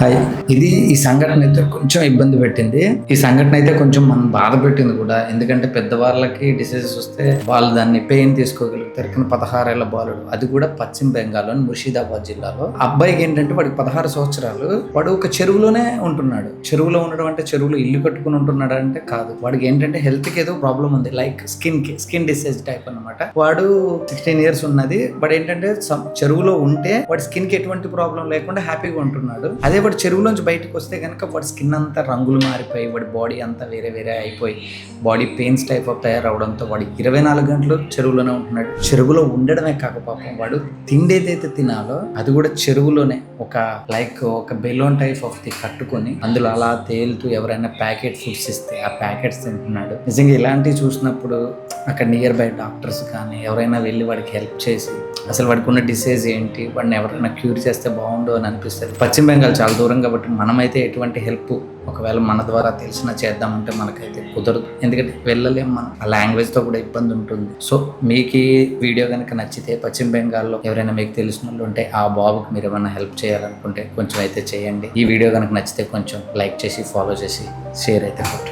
Hi. ఈ సంఘటన అయితే కొంచెం ఇబ్బంది పెట్టింది. ఈ సంఘటన అయితే కొంచెం మనం బాధ పెట్టింది కూడా. ఎందుకంటే పెద్దవాళ్ళకి డిసీజెస్ వస్తే వాళ్ళు దాన్ని పెయిన్ తీసుకోగలుగుతారు. కానీ 16 ఏళ్ల బాలుడు, అది కూడా పశ్చిమ బెంగాల్లోని ముర్షిదాబాద్ జిల్లాలో. అబ్బాయికి ఏంటంటే వాడికి 16 సంవత్సరాలు. వాడు ఒక చెరువులోనే ఉంటున్నాడు. చెరువులో ఉండడం అంటే చెరువులో ఇల్లు కట్టుకుని ఉంటున్నాడు అంటే కాదు. వాడికి ఏంటంటే హెల్త్ కి ఏదో ప్రాబ్లం ఉంది. లైక్ స్కిన్ డిసీజ్ టైప్ అనమాట. వాడు 16 ఇయర్స్ ఉన్నది. వాడు ఏంటంటే చెరువులో ఉంటే వాడి స్కిన్ కి ఎటువంటి ప్రాబ్లం లేకుండా హ్యాపీగా ఉంటున్నాడు. అదే వాడు చెరువులోంచి బయటకు వస్తే కనుక వాడి స్కిన్ అంతా రంగులు మారిపోయి వాడి బాడీ అంతా వేరే అయిపోయి బాడీ పెయిన్స్ టైప్ ఆఫ్ తయారవడంతో వాడు 24 గంటలు చెరువులోనే ఉంటున్నాడు. చెరువులో ఉండడమే కాక పాపం వాడు తిండేదైతే తినాలో అది కూడా చెరువులోనే ఒక బెలూన్ టైప్ ఆఫ్ ది కట్టుకొని అందులో అలా తేలుతూ ఎవరైనా ప్యాకెట్ ఫుడ్స్ ఇస్తే ఆ ప్యాకెట్స్ తింటున్నాడు. నిజంగా ఇలాంటివి చూసినప్పుడు అక్కడ నియర్ బై డాక్టర్స్ కానీ ఎవరైనా వెళ్ళి వాడికి హెల్ప్ చేసి అసలు వాడికి ఉన్న డిసీజ్ ఏంటి, వాడిని ఎవరైనా క్యూర్ చేస్తే బాగుండు అని అనిపిస్తుంది. పశ్చిమ బెంగాల్ చాలా దూరం కాబట్టి మనమైతే ఎటువంటి హెల్ప్ ఒకవేళ మన ద్వారా తెలిసినా చేద్దామంటే మనకైతే కుదరదు. ఎందుకంటే వెళ్ళలేం, మనం ఆ లాంగ్వేజ్తో కూడా ఇబ్బంది ఉంటుంది. సో మీకు ఈ వీడియో కనుక నచ్చితే పశ్చిమ బెంగాల్లో ఎవరైనా మీకు తెలిసిన వాళ్ళు ఉంటే ఆ బాబుకి మీరు ఏమైనా హెల్ప్ చేయాలనుకుంటే కొంచెం అయితే చేయండి. ఈ వీడియో కనుక నచ్చితే కొంచెం లైక్ చేసి ఫాలో చేసి షేర్ అయితే కొట్టండి.